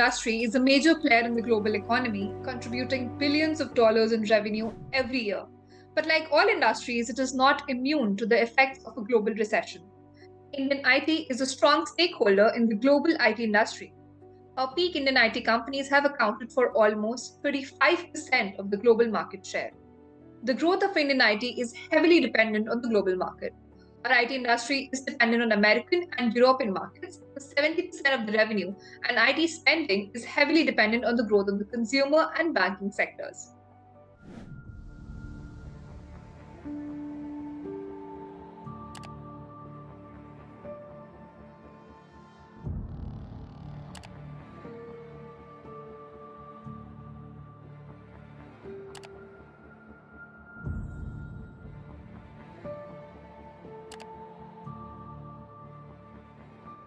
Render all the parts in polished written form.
industry is a major player in the global economy, contributing billions of dollars in revenue every year. But like all industries, it is not immune to the effects of a global recession. Indian IT is a strong stakeholder in the global IT industry. Our peak Indian IT companies have accounted for almost 35% of the global market share. The growth of Indian IT is heavily dependent on the global market. Our IT industry is dependent on American and European markets for 70% of the revenue, and IT spending is heavily dependent on the growth of the consumer and banking sectors.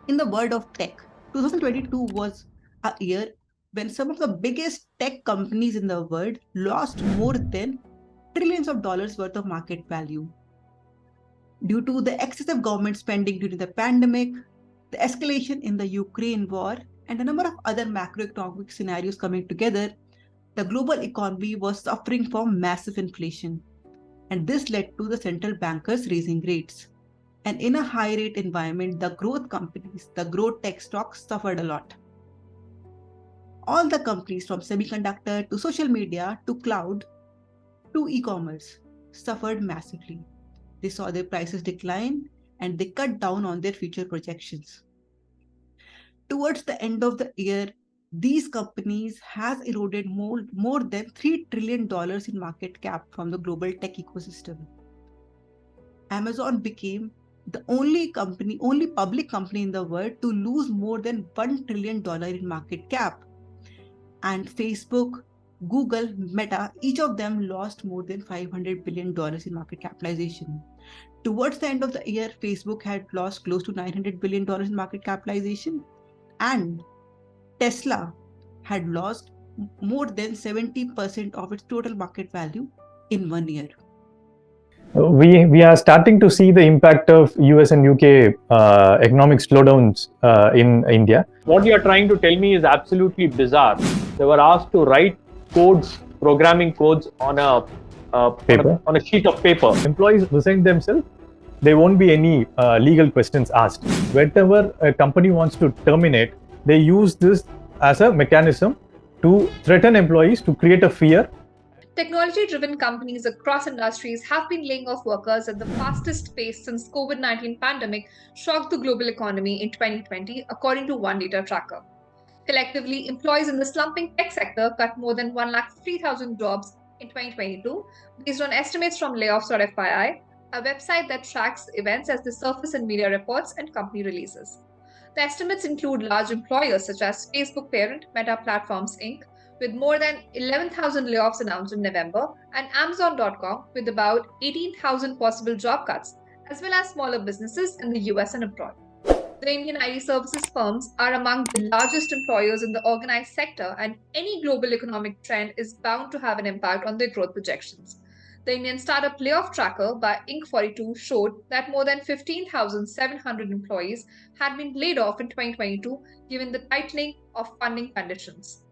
In the world of tech, 2022 was a year when some of the biggest tech companies in the world lost more than trillions of dollars worth of market value. Due to the excessive government spending during the pandemic, the escalation in the Ukraine war, and a number of other macroeconomic scenarios coming together, the global economy was suffering from massive inflation. And this led to the central bankers raising rates. And in a high rate environment, the growth companies, the growth tech stocks suffered a lot. All the companies from semiconductor to social media to cloud to e-commerce suffered massively. They saw their prices decline and they cut down on their future projections. Towards the end of the year, these companies has eroded more than $3 trillion in market cap from the global tech ecosystem. Amazon became the only public company in the world to lose more than $1 trillion in market cap. And Facebook, Google, Meta, each of them lost more than $500 billion in market capitalization. Towards the end of the year, Facebook had lost close to $900 billion in market capitalization, and Tesla had lost more than 70% of its total market value in 1 year. We are starting to see the impact of US and UK economic slowdowns in India. What you are trying to tell me is absolutely bizarre. They were asked to write codes, programming codes on a sheet of paper. Employees resign themselves. There won't be any legal questions asked. Whenever a company wants to terminate, they use this as a mechanism to threaten employees, to create a fear. Technology-driven companies across industries have been laying off workers at the fastest pace since COVID-19 pandemic shocked the global economy in 2020, according to one data tracker. Collectively, employees in the slumping tech sector cut more than 103,000 jobs in 2022, based on estimates from layoffs.fyi, a website that tracks events as they surface in media reports and company releases. The estimates include large employers such as Facebook parent Meta Platforms Inc., with more than 11,000 layoffs announced in November, and Amazon.com with about 18,000 possible job cuts, as well as smaller businesses in the US and abroad. The Indian IT services firms are among the largest employers in the organized sector, and any global economic trend is bound to have an impact on their growth projections. The Indian startup layoff tracker by Inc42 showed that more than 15,700 employees had been laid off in 2022, given the tightening of funding conditions.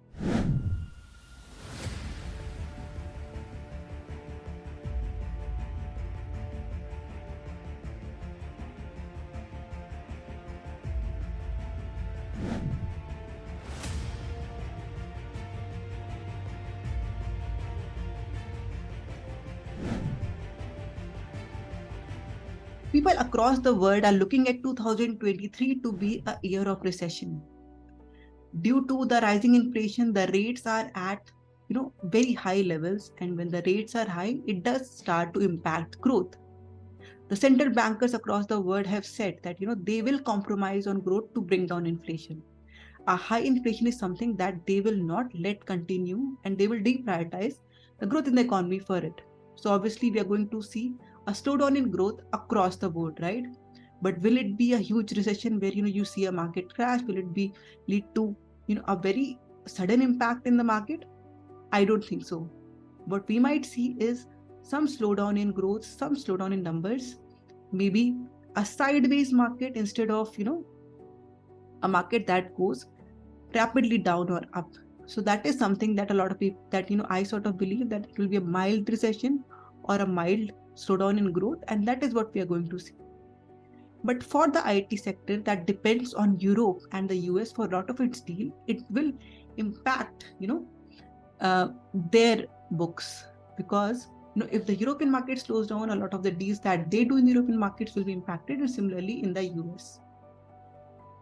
People across the world are looking at 2023 to be a year of recession. Due to the rising inflation, the rates are at very high levels, and when the rates are high, it does start to impact growth. The central bankers across the world have said that they will compromise on growth to bring down inflation. A high inflation is something that they will not let continue, and they will deprioritize the growth in the economy for it. So obviously we are going to see a slowdown in growth across the board, right? But will it be a huge recession where you see a market crash? Will it lead to a very sudden impact in the market? I don't think so. What we might see is some slowdown in growth, some slowdown in numbers, maybe a sideways market instead of a market that goes rapidly down or up. So that is something that a lot of people, that I sort of believe that it will be a mild recession or a mild slowdown in growth, and that is what we are going to see. But for the IT sector that depends on Europe and the US for a lot of its deal, it will impact their books, because if the European market slows down, a lot of the deals that they do in European markets will be impacted, and similarly in the US.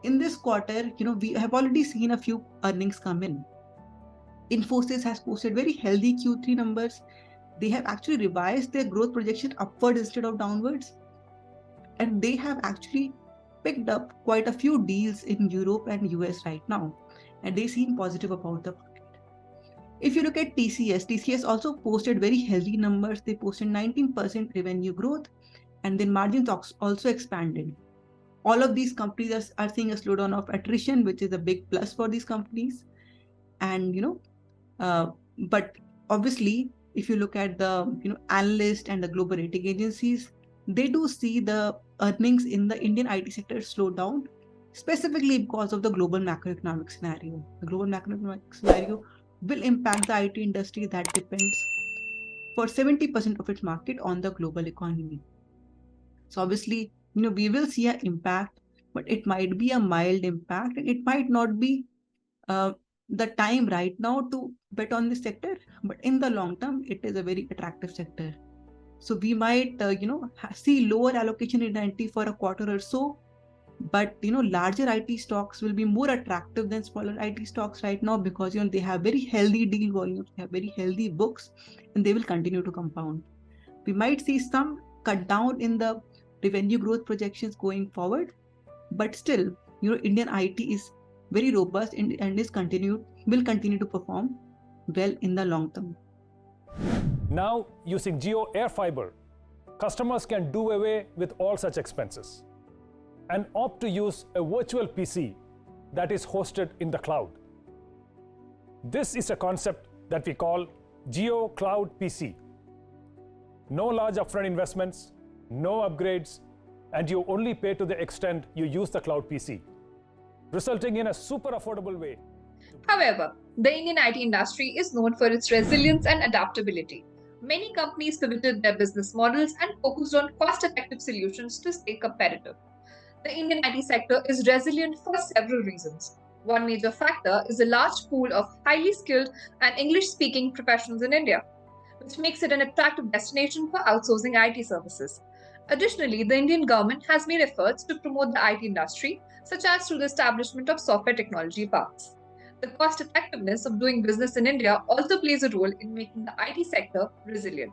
In this quarter, we have already seen a few earnings come in. Infosys has posted very healthy Q3 numbers. They have actually revised their growth projection upward instead of downwards. And they have actually picked up quite a few deals in Europe and US right now. And they seem positive about the market. If you look at TCS also posted very healthy numbers. They posted 19% revenue growth, and then margins also expanded. All of these companies are seeing a slowdown of attrition, which is a big plus for these companies. And but obviously, if you look at the analyst and the global rating agencies, they do see the earnings in the Indian IT sector slow down, specifically because of the global macroeconomic scenario. The global macroeconomic scenario will impact the IT industry that depends for 70% of its market on the global economy. So obviously, we will see an impact, but it might be a mild impact, and it might not be the time right now to bet on this sector, but in the long term, it is a very attractive sector. So we might, see lower allocation in IT for a quarter or so, but larger IT stocks will be more attractive than smaller IT stocks right now, because they have very healthy deal volumes, they have very healthy books, and they will continue to compound. We might see some cut down in the revenue growth projections going forward, but still, Indian IT is very robust and will continue to perform well in the long term. Now, using Jio Air Fiber, customers can do away with all such expenses and opt to use a virtual PC that is hosted in the cloud. This is a concept that we call Jio Cloud PC. No large upfront investments, no upgrades, and you only pay to the extent you use the cloud PC, resulting in a super affordable way. However, the Indian IT industry is known for its resilience and adaptability. Many companies pivoted their business models and focused on cost-effective solutions to stay competitive. The Indian IT sector is resilient for several reasons. One major factor is a large pool of highly skilled and English-speaking professionals in India, which makes it an attractive destination for outsourcing IT services. Additionally, the Indian government has made efforts to promote the IT industry, such as through the establishment of software technology parks. The cost effectiveness of doing business in India also plays a role in making the IT sector resilient.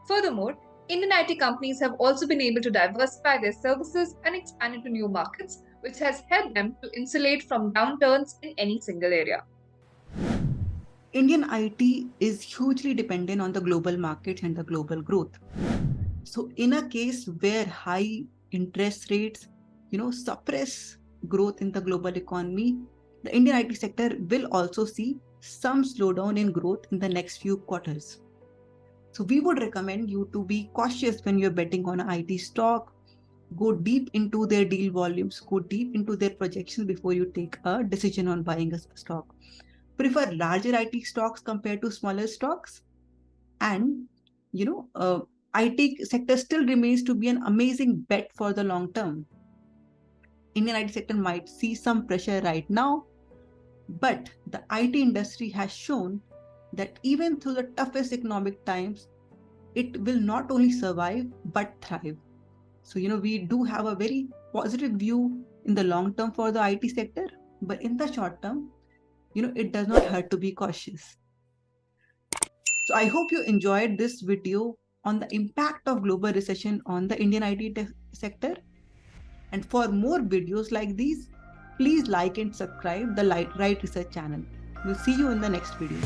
Furthermore, Indian IT companies have also been able to diversify their services and expand into new markets, which has helped them to insulate from downturns in any single area. Indian IT is hugely dependent on the global markets and the global growth. So in a case where high interest rates, suppress growth in the global economy, the Indian IT sector will also see some slowdown in growth in the next few quarters. So we would recommend you to be cautious when you're betting on an IT stock. Go deep into their deal volumes, go deep into their projections before you take a decision on buying a stock. Prefer larger IT stocks compared to smaller stocks. And, IT sector still remains to be an amazing bet for the long term. Indian IT sector might see some pressure right now, but the IT industry has shown that even through the toughest economic times, it will not only survive, but thrive. So, we do have a very positive view in the long term for the IT sector, but in the short term, it does not hurt to be cautious. So I hope you enjoyed this video on the impact of global recession on the Indian IT sector. And for more videos like these, please like and subscribe the Wright Research channel. We'll see you in the next video.